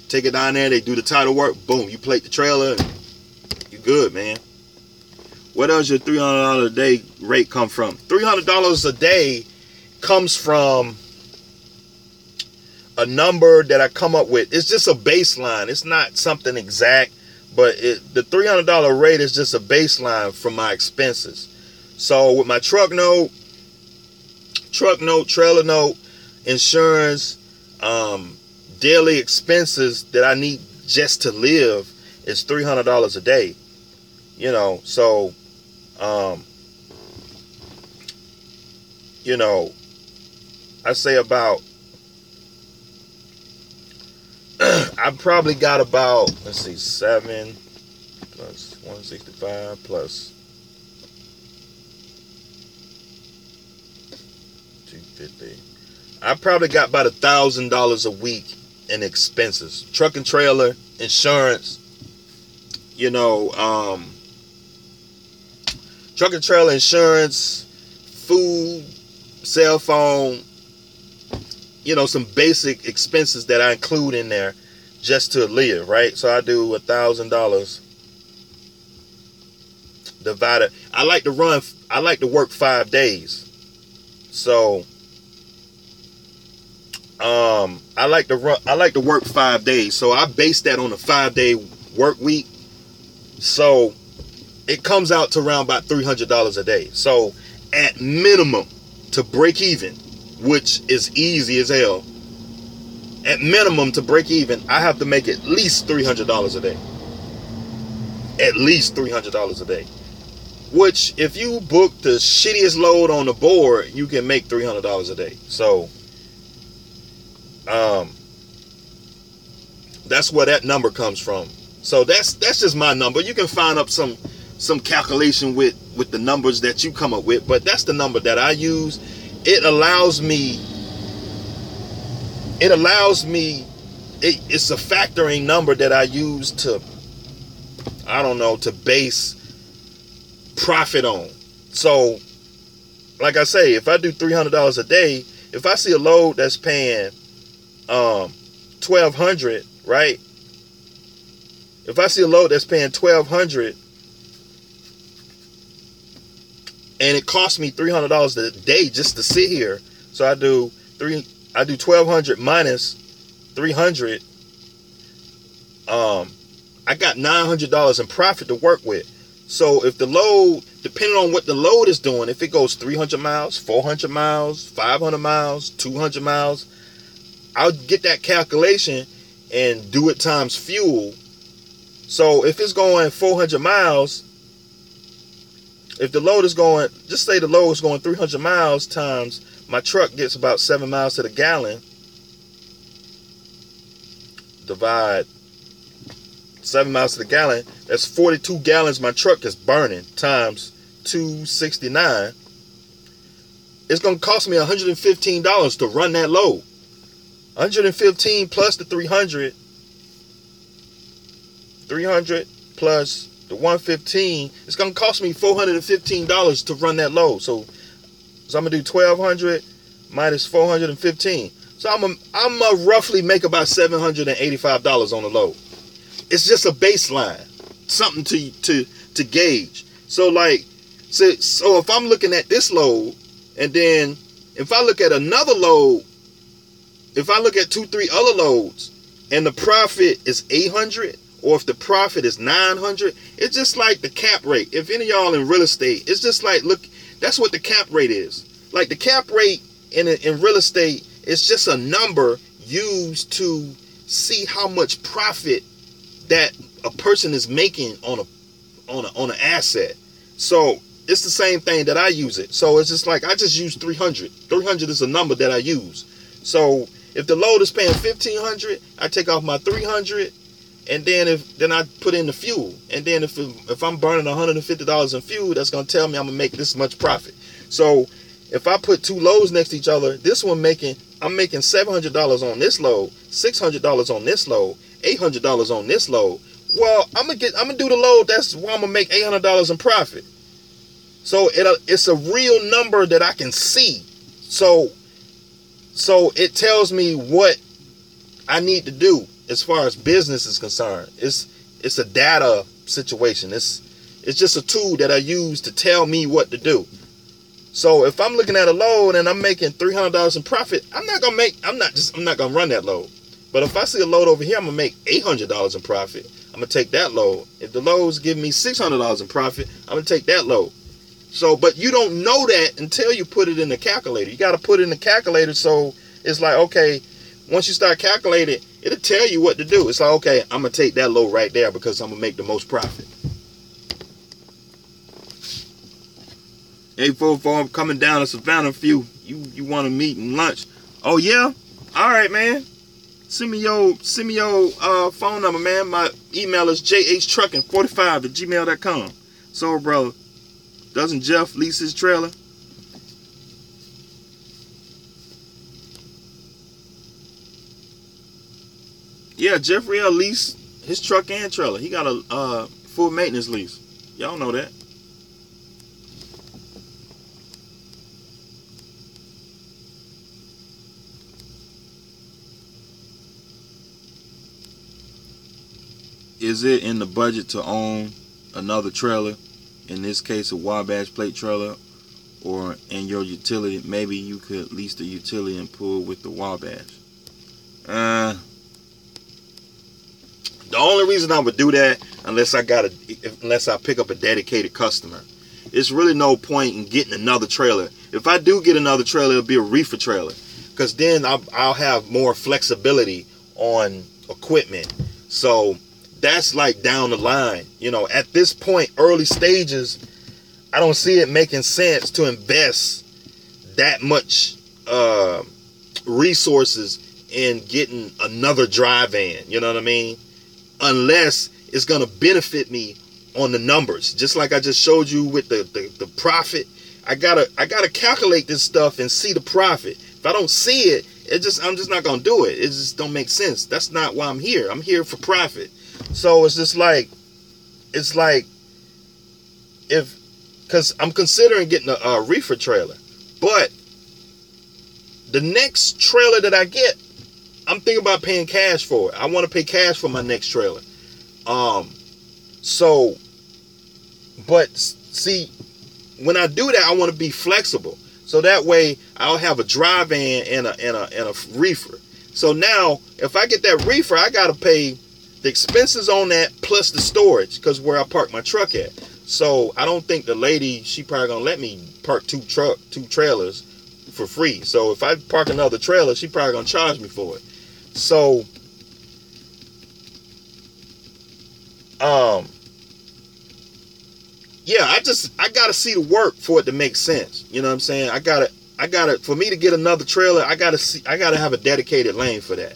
Take it down there. They do the title work. Boom. You plate the trailer. And you good, man. Where does your $300 a day rate come from? $300 a day comes from a number that I come up with. It's just a baseline. It's not something exact, but the $300 rate is just a baseline from my expenses. So with my truck note, trailer note, insurance, daily expenses that I need just to live is $300 a day. You know, so, you know, I say about, I probably got about, let's see, 7 plus 165 plus 250. I probably got about $1,000 a week in expenses. Truck and trailer, insurance, you know, truck and trailer, insurance, food, cell phone, you know, some basic expenses that I include in there just to live, right? So I do $1,000 divided. I like to work 5 days. So I like to work 5 days. So I base that on a 5-day work week. So it comes out to around about $300 a day. So at minimum, to break even, which is easy as hell, at minimum to break even, I have to make at least $300 a day. At least $300 a day. Which, if you book the shittiest load on the board, you can make $300 a day. So, that's where that number comes from. So that's just my number. You can find up some calculation with the numbers that you come up with, but that's the number that I use. It allows me, it's a factoring number that I use to, I don't know, to base profit on. So, like I say, if I do $300 a day, if I see a load that's paying $1,200, right? If I see a load that's paying $1,200 and it costs me $300 a day just to sit here, so I do $1,200 minus 300. I got $900 in profit to work with. So if the load, depending on what the load is doing, if it goes 300 miles, 400 miles, 500 miles, 200 miles, I'll get that calculation and do it times fuel. So if it's going 400 miles, if the load is going, just say the load is going 300 miles times, my truck gets about 7 miles to the gallon, divide 7 miles to the gallon, that's 42 gallons my truck is burning times 269. It's going to cost me $115 to run that load. 115 plus the 300 plus the 115, it's going to cost me $415 to run that load. So I'm going to do 1,200 minus 415. So I'm gonna roughly make about $785 on the load. It's just a baseline, something to gauge. So so if I'm looking at this load, and then if I look at another load, if I look at 2-3 other loads, and the profit is 800, or if the profit is 900, it's just like the cap rate. If any of y'all in real estate, it's just like, look, that's what the cap rate is. Like the cap rate in real estate, it's just a number used to see how much profit that a person is making on an asset. So it's the same thing that I use it. So it's just like, I just use 300. 300 is a number that I use. So if the load is paying $1,500, I take off my 300, and then I put in the fuel. And then if I'm burning $150 in fuel, that's gonna tell me I'm gonna make this much profit. So if I put two loads next to each other, I'm making $700 on this load, $600 on this load, $800 on this load. Well, I'm gonna do the load that's where I'm gonna make $800 in profit. So it's a real number that I can see. So it tells me what I need to do. as far as business is concerned. It's a data situation. It's just a tool that I use to tell me what to do. So if I'm looking at a load and I'm making $300 in profit, I'm not gonna run that load. But if I see a load over here, I'm gonna make $800 in profit. I'm gonna take that load. If the load's giving me $600 in profit, I'm gonna take that load. So, but you don't know that until you put it in the calculator. You got to put it in the calculator. So it's like, okay, once you start calculating, it'll tell you what to do. It's like, okay, I'm going to take that load right there because I'm going to make the most profit. 844, I'm coming down to Savannah. If you want to meet and lunch. Oh, yeah? All right, man. Send me your phone number, man. My email is jhtrucking45@gmail.com. So, bro, doesn't Jeff lease his trailer? Yeah, Jeffrey L. leased his truck and trailer. He got a full maintenance lease. Y'all know that. Is it in the budget to own another trailer? In this case, a Wabash plate trailer, or in your utility, maybe you could lease the utility and pull with the Wabash. The only reason I would do that, unless I pick up a dedicated customer, it's really no point in getting another trailer. If I do get another trailer, it'll be a reefer trailer, because then I'll have more flexibility on equipment. So that's like down the line. You know, at this point, early stages, I don't see it making sense to invest that much resources in getting another dry van. You know what I mean? Unless it's going to benefit me on the numbers. Just like I just showed you with the profit. I gotta calculate this stuff and see the profit. If I don't see it, I'm just not going to do it. It just don't make sense. That's not why I'm here. I'm here for profit. So it's just like, because I'm considering getting a reefer trailer, but the next trailer that I get, I'm thinking about paying cash for it. I want to pay cash for my next trailer. But see, when I do that, I want to be flexible. So that way I'll have a dry van and a reefer. So now if I get that reefer, I got to pay the expenses on that plus the storage, because where I park my truck at. So I don't think the lady, she probably gonna let me park two trailers for free. So if I park another trailer, she probably gonna charge me for it. So yeah, I gotta see the work for it to make sense. You know what I'm saying? I gotta for me to get another trailer, I gotta have a dedicated lane for that.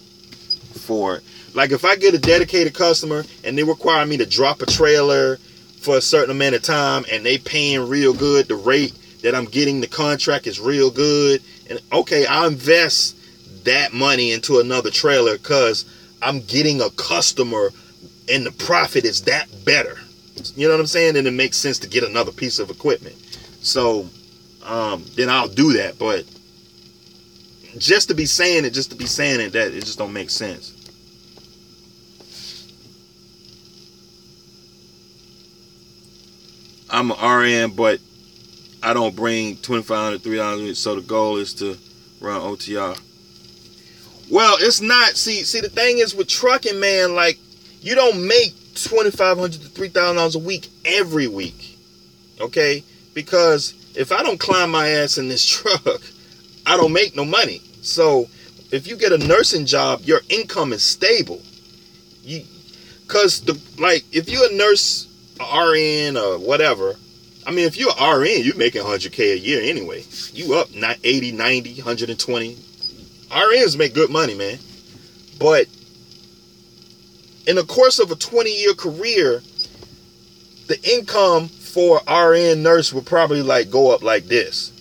For it. Like if I get a dedicated customer and they require me to drop a trailer for a certain amount of time and they paying real good, the rate that I'm getting the contract is real good, and okay, I'll invest that money into another trailer because I'm getting a customer and the profit is that better. You know what I'm saying? And it makes sense to get another piece of equipment. So then I'll do that. But just to be saying it, that it just don't make sense. I'm an RN, but I don't bring $2,500, $300, so the goal is to run OTR. Well, it's not. See, the thing is with trucking, man, like, you don't make $2,500 to $3,000 a week every week, okay? Because if I don't climb my ass in this truck, I don't make no money. So if you get a nursing job, your income is stable. Because if you're a nurse, RN or whatever, I mean, if you're an RN, you're making $100K a year anyway. You up 80, 90, 120. RNs make good money, man. But in the course of a 20-year career, the income for RN nurse would probably like go up like this.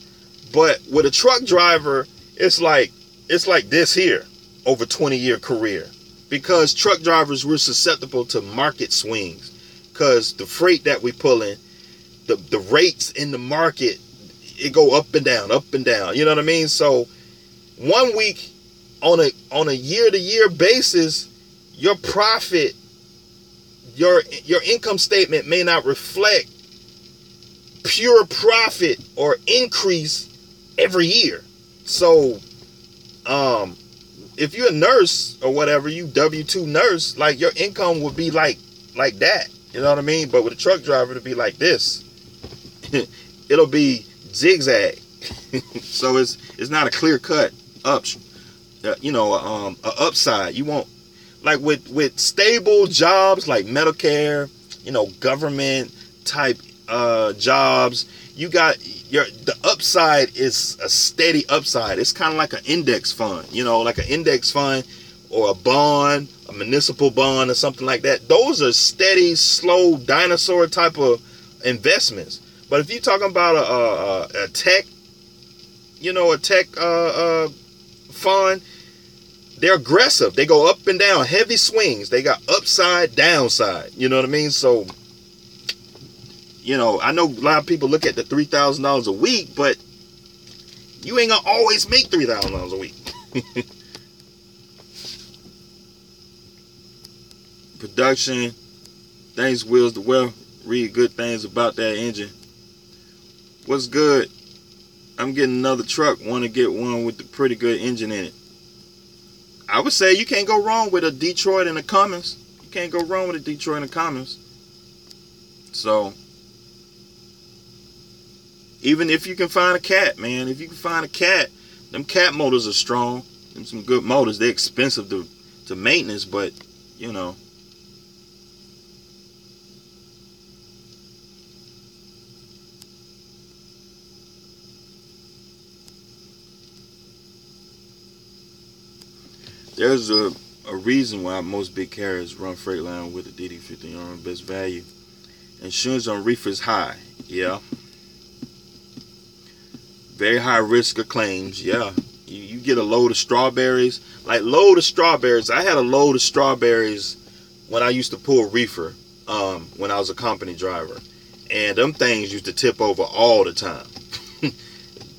But with a truck driver, it's like this here over 20-year career. Because truck drivers, we're susceptible to market swings. Because the freight that we pull in, the rates in the market, it go up and down, up and down. You know what I mean? So 1 week on a year-to-year basis, your profit, your income statement may not reflect pure profit or increase every year. So if you're a nurse or whatever, you W-2 nurse, like your income would be like that. You know what I mean? But with a truck driver, it'll be like this. It'll be zigzag. So it's not a clear cut upside. You won't, like with stable jobs like Medicare, government type jobs, you got the upside is a steady upside. It's kind of like an index fund, like an index fund or a bond, a municipal bond or something like that. Those are steady, slow dinosaur type of investments. But if you're talking about a tech, fund, they're aggressive. They go up and down, heavy swings. They got upside, downside. You know what I mean? So, I know a lot of people look at the $3,000 a week, but you ain't gonna always make $3,000 a week. Production, thanks Wills the Well. Read good things about that engine. What's good? I'm getting another truck. Want to get one with a pretty good engine in it. I would say you can't go wrong with a Detroit and a Cummins. You can't go wrong with a Detroit and a Cummins. So, even if you can find a Cat, man, if you can find a Cat, them Cat motors are strong. Them some good motors. They're expensive to maintenance, but, There's a reason why most big carriers run Freightliner with the DD50 on best value. Insurance on reefer is high. Yeah. Very high risk of claims. Yeah. You get a load of strawberries. Like load of strawberries. I had a load of strawberries when I used to pull reefer when I was a company driver. And them things used to tip over all the time.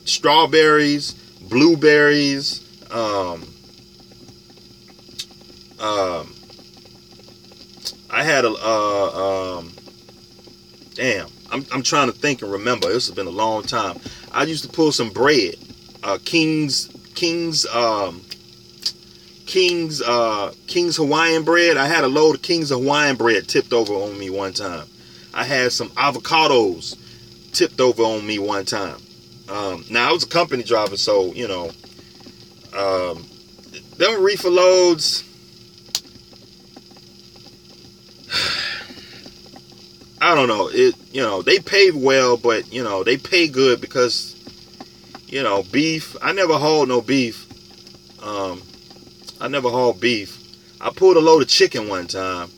Strawberries, blueberries, I had I'm trying to think and remember. This has been a long time. I used to pull some bread, King's Hawaiian bread. I had a load of King's Hawaiian bread tipped over on me one time. I had some avocados tipped over on me one time. Now I was a company driver, so them reefer loads, I don't know. They pay well, but they pay good because beef. I never hauled no beef. I never hauled beef. I pulled a load of chicken one time.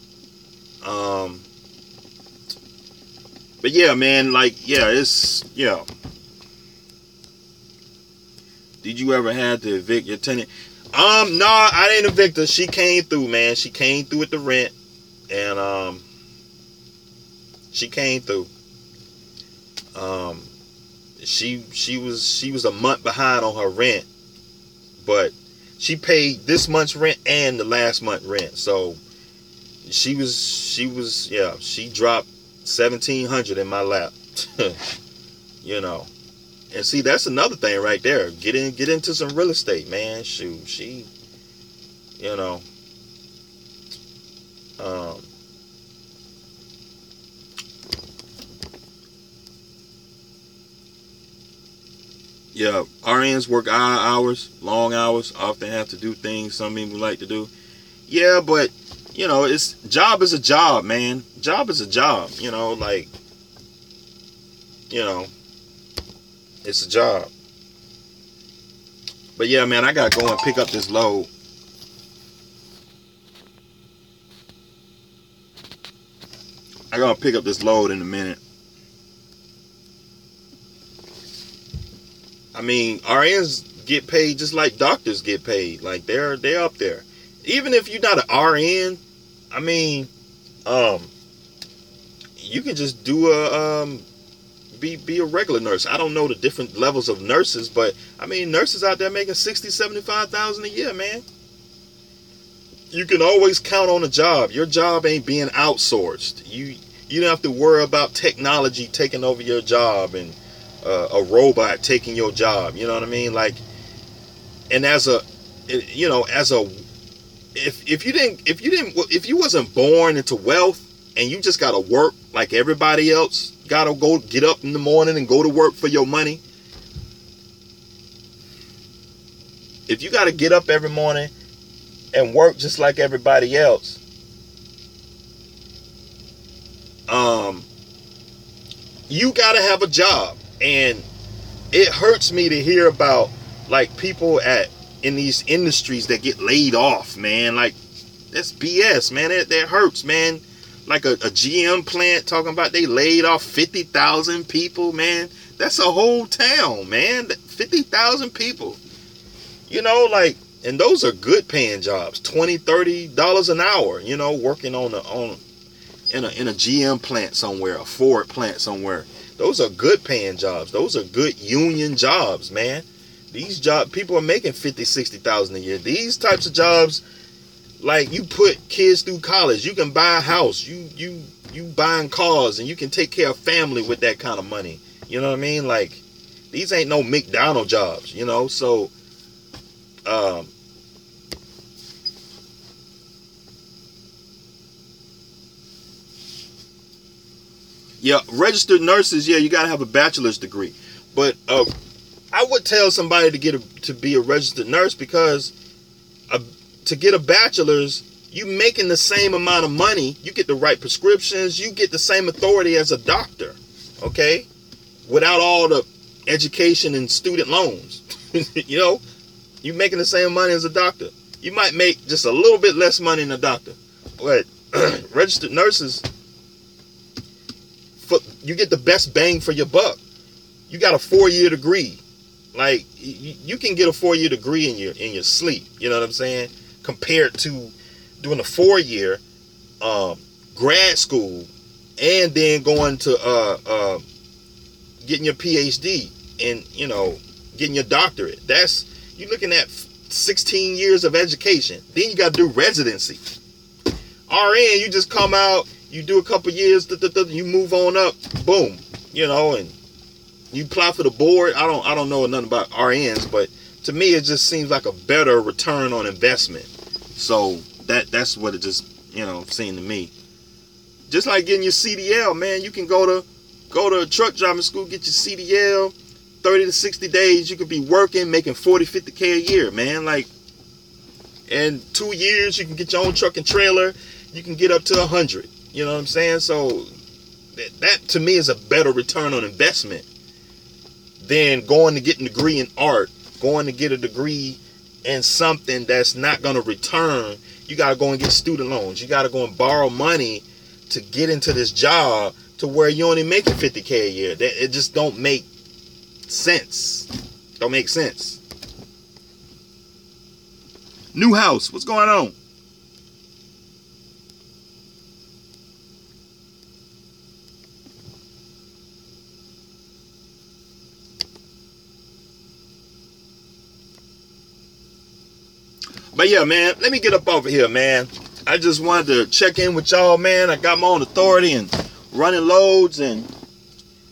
But yeah, man, Did you ever have to evict your tenant? No, I didn't evict her. She came through, man. She came through with the rent, and she came through. She was a month behind on her rent, but she paid this month's rent and the last month rent. So she dropped $1,700 in my lap. And see, that's another thing right there. Get into some real estate, man. Shoot, she yeah, RNs work odd hours, long hours, often have to do things some people like to do. Yeah, but job is a job, man. Job is a job, it's a job. But yeah, man, I gotta go and pick up this load. I gotta pick up this load in a minute. I mean, RNs get paid just like doctors get paid. Like they're up there. Even if you're not an RN, I mean, you can just do be a regular nurse. I don't know the different levels of nurses, but I mean, nurses out there making $60,000, $75,000 a year, man. you can always count on a job. Your job ain't being outsourced. You don't have to worry about technology taking over your job and a robot taking your job. You know what I mean? Like, and if you wasn't born into wealth and you just gotta work like everybody else, gotta go get up in the morning and go to work for your money. If you gotta get up every morning and work just like everybody else, you gotta have a job. And it hurts me to hear about like people in these industries that get laid off, man. Like, that's BS, man. That hurts, man. Like a GM plant talking about they laid off 50,000 people, man. That's a whole town, man. 50,000 people. You know, like, and those are good paying jobs, $20-$30 an hour, you know, working in a GM plant somewhere, a Ford plant somewhere. Those are good paying jobs. Those are good union jobs, man. These jobs, people are making $50,000-$60,000 a year. These types of jobs, like, you put kids through college, you can buy a house, you buying cars, and you can take care of family with that kind of money. You know what I mean? Like, these ain't no McDonald's jobs, you know. So yeah, registered nurses, yeah, you gotta have a bachelor's degree. But I would tell somebody to be a registered nurse, because to get a bachelor's, you making the same amount of money, you get the right prescriptions, you get the same authority as a doctor, okay? Without all the education and student loans. You know, you making the same money as a doctor. You might make just a little bit less money than a doctor, but registered nurses, you get the best bang for your buck. You got a 4-year degree. Like, you can get a 4-year degree in your sleep. You know what I'm saying? Compared to doing a 4-year grad school and then going to getting your PhD and, you know, getting your doctorate. You're looking at 16 years of education. Then you got to do residency. RN, you just come out, you do a couple years, you move on up, boom, you know, and you apply for the board. I don't know nothing about RNs, but to me it just seems like a better return on investment. So that's what it just, you know, seemed to me. Just like getting your CDL, man. You can go to truck driving school, get your CDL. 30 to 60 days, you could be working, making 40, 50K a year, man. Like, in 2 years, you can get your own truck and trailer. You can get up to 100. You know what I'm saying? So that to me is a better return on investment than going to get a degree in art, going to get a degree in something that's not going to return. You got to go and get student loans. You got to go and borrow money to get into this job to where you only making 50K a year. It just don't make sense. Don't make sense. New house, what's going on? But yeah, man, let me get up over here, man. I just wanted to check in with y'all, man. I got my own authority and running loads, and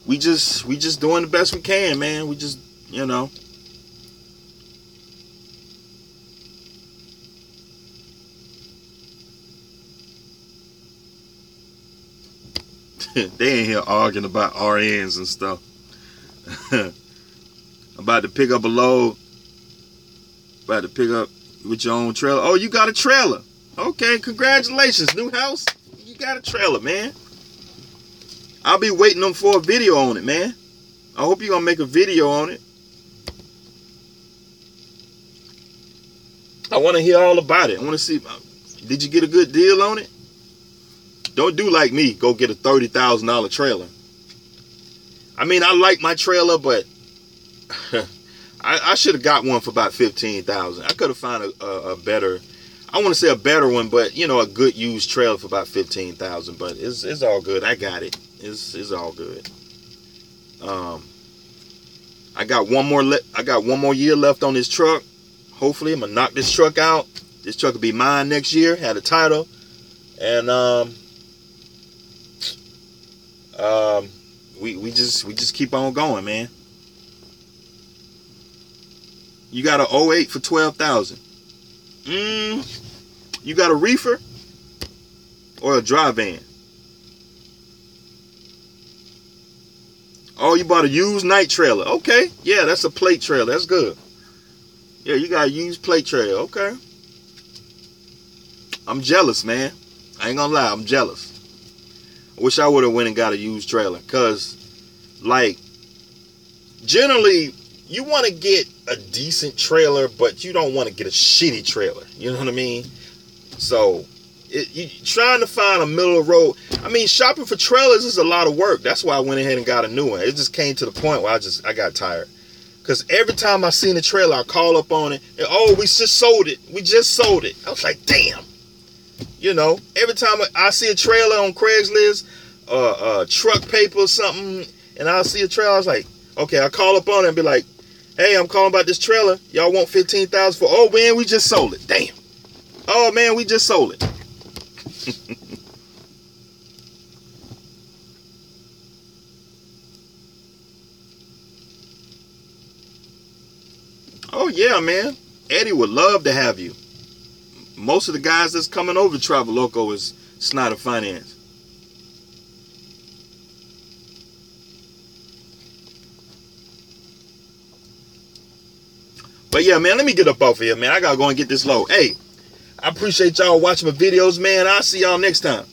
we just doing the best we can, man. We just, you know. They in here arguing about RNs and stuff. I'm about to pick up a load. About to pick up with your own trailer. Oh, you got a trailer. Okay, congratulations, new house. You got a trailer, man. I'll be waiting on for a video on it, man. I hope you're gonna make a video on it. I want to hear all about it. I want to see, did you get a good deal on it? Don't do like me, go get a $30,000 trailer. I mean, I like my trailer, but I should have got one for about $15,000. I could have found a better, I want to say a better one, but you know, a good used trailer for about $15,000. But it's all good. I got it. It's all good. I got one more year left on this truck. Hopefully, I'm gonna knock this truck out This truck will be mine next year. Had a title. And we just keep on going, man. You got an 08 for 12,000. You got a reefer or a dry van? Oh, you bought a used night trailer. Okay. Yeah, that's a plate trailer. That's good. Yeah, you got a used plate trailer. Okay. I'm jealous, man. I ain't gonna lie, I'm jealous. I wish I would have went and got a used trailer. Cause, like, generally, you want to get a decent trailer, but you don't want to get a shitty trailer. You know what I mean? So, you trying to find a middle of the road. I mean, shopping for trailers is a lot of work. That's why I went ahead and got a new one. It just came to the point where I got tired. Because every time I seen a trailer, I call up on it. And, oh, we just sold it. We just sold it. I was like, damn. You know, every time I see a trailer on Craigslist, truck paper or something, and I see a trailer, I was like, okay, I call up on it and be like, hey, I'm calling about this trailer. Y'all want $15,000 for? Oh, man, we just sold it. Damn. Oh, man, we just sold it. Oh, yeah, man. Eddie would love to have you. Most of the guys that's coming over to Travel Loco is Snyder Finance. But yeah, man, let me get up off of here, man. I gotta go and get this load. Hey, I appreciate y'all watching my videos, man. I'll see y'all next time.